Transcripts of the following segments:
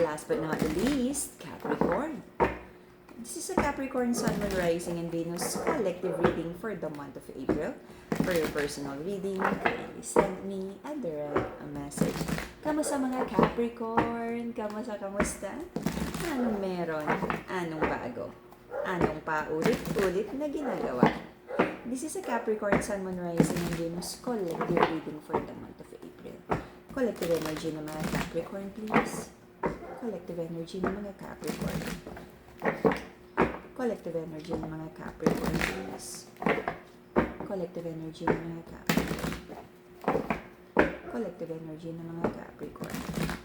last but not the least, Capricorn. This is a Capricorn Sun, Moon, Rising, and Venus collective reading for the month of April. For your personal reading, kindly send me a message. Kamusta mga Capricorn? Kamusta? Anong meron? Anong bago? Anong paulit-ulit na ginagawa? This is a Capricorn Sun, Moon, Rising, and Venus collective reading for the month of April. Collective energy ng mga Capricorn, please. Collective energy ng mga Capricorn. Collective energy ng mga Capricorn, please. Collective energy ng mga Capricorn. Collective energy ng mga Capricorn.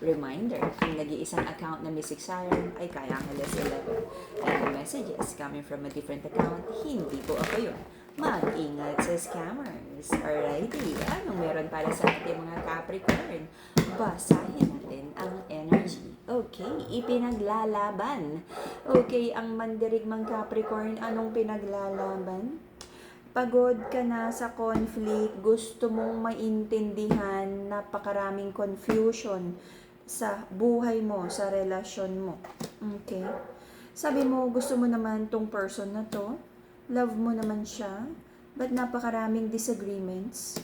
Reminder, ang nag-iisang account na Mystic Siren ay kaya ang LS11. And the messages coming from a different account, hindi po ako yun. Mag-ingat sa scammers. Alrighty, anong meron para sa ating mga Capricorn? Basahin natin ang energy. Okay, ipinaglalaban. Okay, ang mandirigmang Capricorn, anong pinaglalaban? Pagod ka na sa conflict, gusto mong maintindihan, napakaraming confusion sa buhay mo, sa relasyon mo. Okay? Sabi mo, gusto mo naman tong person na to, love mo naman siya, but napakaraming disagreements.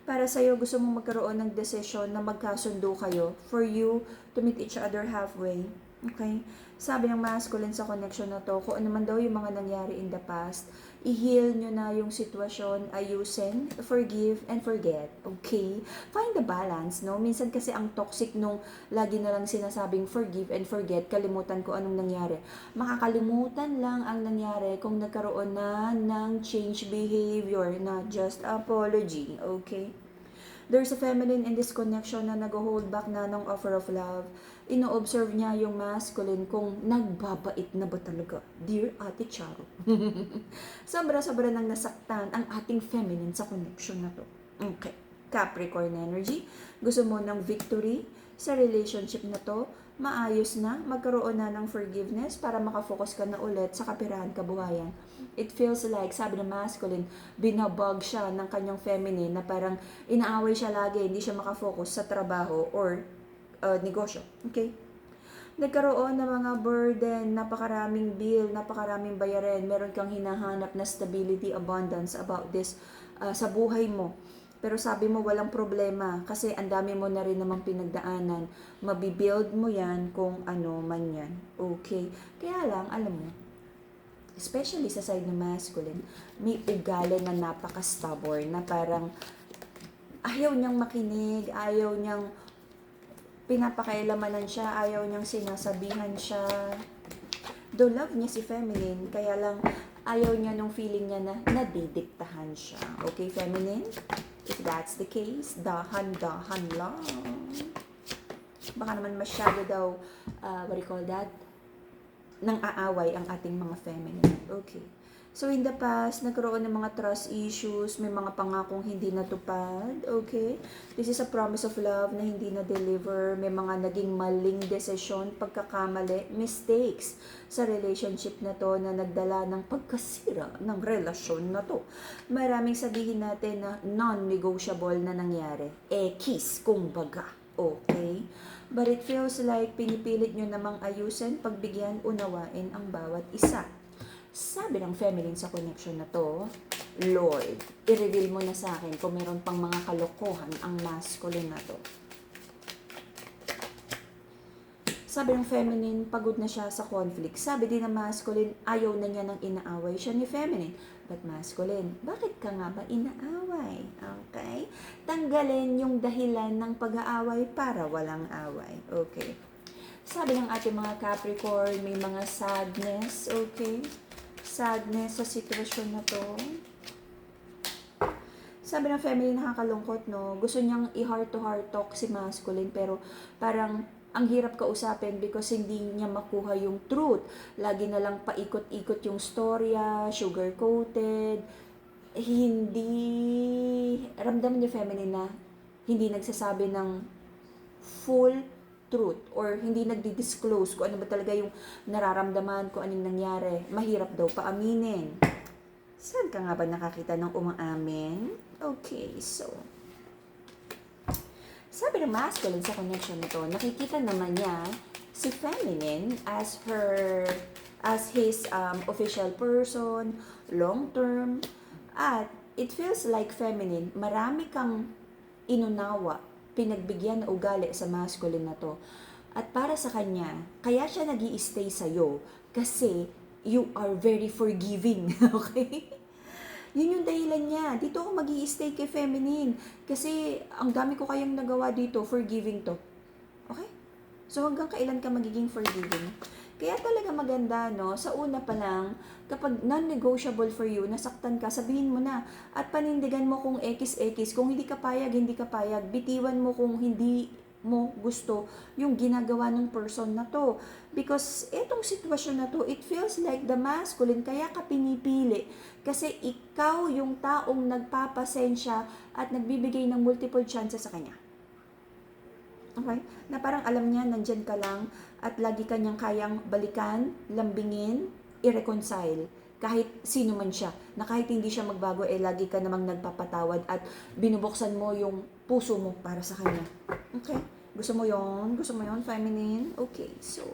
Para sa'yo, gusto mong magkaroon ng desisyon na magkasundo kayo for you to meet each other halfway. Okay? Sabi ng masculine sa connection na to, kung ano man daw yung mga nangyari in the past, i-heal nyo na yung sitwasyon, ayusin, forgive, and forget. Okay? Find the balance, no? Minsan kasi ang toxic nung lagi na lang sinasabing forgive and forget, kalimutan ko anong nangyari. Makakalimutan lang ang nangyari kung nagkaroon na ng change behavior, not just apology. Okay? There's a feminine in this connection na nag-hold back na ng offer of love. Ino-observe niya yung masculine kung nagbabait na ba talaga. Dear Ate Charo. Sobra-sobra nang nasaktan ang ating feminine sa connection na to. Okay. Capricorn energy. Gusto mo ng victory sa relationship na to. Maayos na. Magkaroon na ng forgiveness para makafocus ka na ulit sa kapirahan kabuhayan. It feels like, sabi ng masculine, binabag siya ng kanyang feminine na parang inaaway siya lagi, hindi siya makafocus sa trabaho or negosyo. Okay? Nagkaroon ng mga burden, napakaraming bill, napakaraming bayarin, meron kang hinahanap na stability, abundance about this sa buhay mo. Pero sabi mo walang problema kasi ang dami mo na rin namang pinagdaanan. Mabibuild mo yan kung ano man yan. Okay? Kaya lang, alam mo, especially sa side ng masculine, may ugali na napaka-stubborn na parang ayaw niyang makinig, ayaw niyang pinapakailamanan siya, ayaw niyang sinasabihan siya. Though love niya si feminine, kaya lang ayaw niya nung feeling niya na nadidiktahan siya. Okay, feminine? If that's the case, dahan-dahan lang. Baka naman masyado daw, what do you call that? Nang aaway ang ating mga feminine. Okay. So, in the past, nagkaroon ng mga trust issues, may mga pangakong hindi natupad, okay? This is a promise of love na hindi na-deliver, may mga naging maling desisyon, pagkakamali, mistakes sa relationship na to na nagdala ng pagkasira ng relasyon na to. Maraming sabihin natin na non-negotiable na nangyari. Kiss, kumbaga, okay? But it feels like pinipilit nyo namang ayusin, pagbigyan, unawain ang bawat isa. Sabi ng feminine sa connection na to, Lord, i-reveal mo na sa akin kung meron pang mga kalokohan ang masculine na to. Sabi ng feminine, pagod na siya sa conflict. Sabi din ng masculine, ayaw na niya nang inaaway siya ni feminine. But masculine, bakit ka nga ba inaaway? Okay? Tanggalin yung dahilan ng pag-aaway para walang away. Okay? Sabi ng ating mga Capricorn, may mga sadness. Okay? Sadness sa sitwasyon na to. Sabi ng feminine, nakakalungkot, no? Gusto niyang i-heart to heart talk si masculine, pero parang ang hirap kausapin because hindi niya makuha yung truth. Lagi na lang paikot-ikot yung storya, sugar-coated. Hindi, ramdam niya feminine na hindi nagsasabi ng full truth or hindi nagdi-disclose kung ano ba talaga yung nararamdaman, kung anong nangyari. Mahirap daw paaminin. Saan ka nga ba nakakita ng umaamin? Okay, so sabi ng masculine sa connection nito, nakikita naman niya si feminine as his official person, long term, at it feels like feminine, marami kang inunawa, pinagbigyan na ugali sa masculine na to. At para sa kanya, kaya siya nag-i-stay sa'yo kasi you are very forgiving, okay? Yun yung dahilan niya. Dito ako mag-i-stay kay feminine kasi ang dami ko kayang nagawa dito, forgiving to. Okay? So hanggang kailan ka magiging forgiving? Kaya talaga maganda, no? Sa una pa lang, kapag non-negotiable for you, nasaktan ka, sabihin mo na. At panindigan mo kung X. Kung hindi ka payag, hindi ka payag. Bitiwan mo kung hindi mo gusto yung ginagawa ng person na to. Because itong sitwasyon na to, it feels like the masculine, kaya ka pinipili. Kasi ikaw yung taong nagpapasensya at nagbibigay ng multiple chances sa kanya. Okay? Na parang alam niya, nandyan ka lang at lagi kanyang kayang balikan, lambingin, i-reconcile. Kahit sino man siya, na kahit hindi siya magbago, lagi ka namang nagpapatawad at binubuksan mo yung puso mo para sa kanya. Okay? Gusto mo yon? Gusto mo yon, feminine? Okay, so,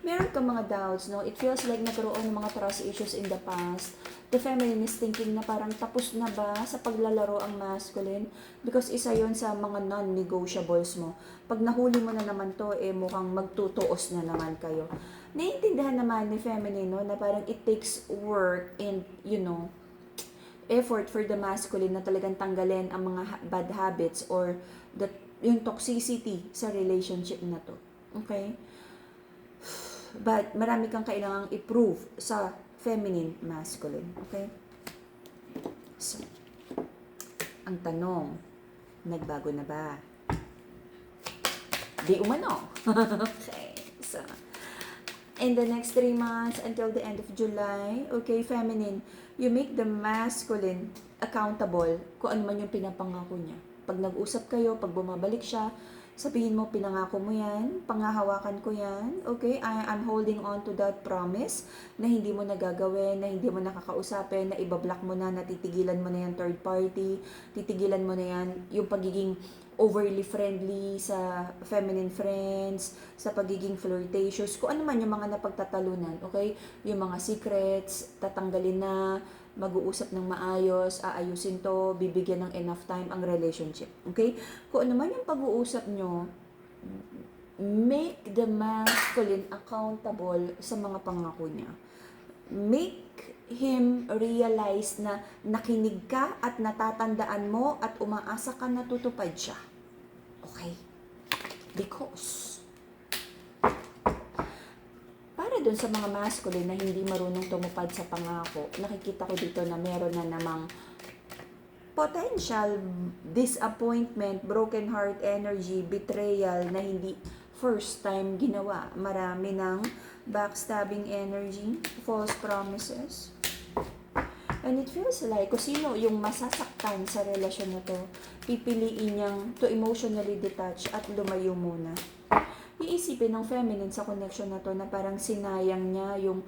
meron kang mga doubts, no? It feels like nagkaroon ng mga trust issues in the past. The feminine is thinking na parang tapos na ba sa paglalaro ang masculine? Because isa yon sa mga non-negotiables mo. Pag nahuli mo na naman to, mukhang magtutuos na naman kayo. Naiintindihan naman ni feminine, no, na parang it takes work and, effort for the masculine na talagang tanggalin ang mga bad habits or yung toxicity sa relationship na to. Okay? But marami kang kailangang i-prove sa feminine, masculine. Okay? So, ang tanong, nagbago na ba? Di umano. Okay. So, in the next 3 months until the end of July, okay, feminine, you make the masculine accountable kung ano man yung pinapangako niya. Pag nag-usap kayo, pag bumabalik siya, sabihin mo, pinangako mo yan, panghahawakan ko yan, okay? I'm holding on to that promise na hindi mo nagagawin, na hindi mo nakakausapin, na ibablock mo na, natitigilan mo na yan third party, titigilan mo na yan yung pagiging overly friendly sa feminine friends, sa pagiging flirtatious, kung ano man yung mga napagtatalunan, okay? Yung mga secrets, tatanggalin na, mag-uusap ng maayos, aayusin to, bibigyan ng enough time ang relationship. Okay? Kung ano man yung pag-uusap nyo, make the masculine accountable sa mga pangako niya. Make him realize na nakinig ka at natatandaan mo at umaasa ka na tutupad siya. Okay? Because doon sa mga masculine na hindi marunong tumupad sa pangako, nakikita ko dito na meron na namang potential disappointment, broken heart energy, betrayal na hindi first time ginawa. Marami ng backstabbing energy, false promises. And it feels like kung sino yung masasaktan sa relasyon na to, pipiliin niyang to emotionally detach at lumayo muna. Iisipin ng feminine sa connection na to na parang sinayang niya yung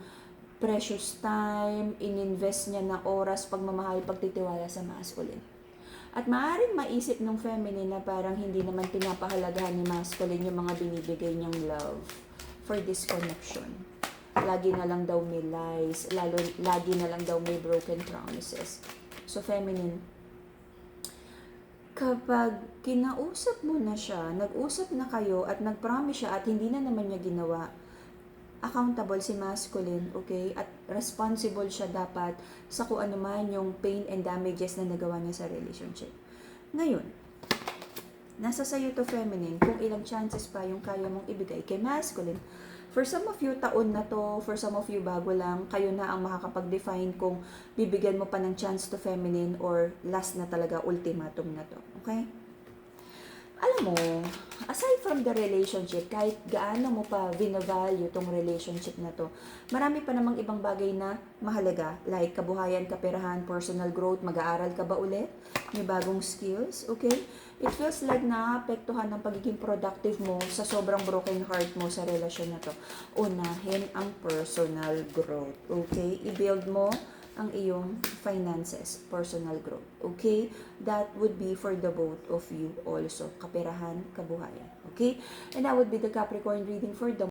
precious time, ininvest niya na oras, pagmamahal, pagtitiwala sa masculine. At maaaring maisip ng feminine na parang hindi naman pinapahalagahan ni masculine yung mga binibigay niyang love for this connection. Lagi na lang daw may lies, lagi na lang daw may broken promises. So feminine, kapag kinausap mo na siya, nag-usap na kayo at nag-promise siya at hindi na naman niya ginawa, accountable si masculine, okay? At responsible siya dapat sa kung ano man yung pain and damages na nagawa niya sa relationship. Ngayon, nasa sayo to feminine kung ilang chances pa yung kaya mong ibigay kay masculine. For some of you, taon na to. For some of you, bago lang. Kayo na ang makakapag-define kung bibigyan mo pa ng chance to feminine or last na talaga, ultimatum na to. Okay? Alam mo, aside from the relationship, kahit gaano mo pa vinavalue tong relationship na to, marami pa namang ibang bagay na mahalaga, like kabuhayan, kaperahan, personal growth, mag-aaral ka ba ulit? May bagong skills, okay? It feels like naapektuhan ng pagiging productive mo sa sobrang broken heart mo sa relasyon na to. Unahin ang personal growth, okay? I-build mo ang iyong finances, personal growth. Okay? That would be for the both of you also. Kaperahan, kabuhayan. Okay? And that would be the Capricorn reading for the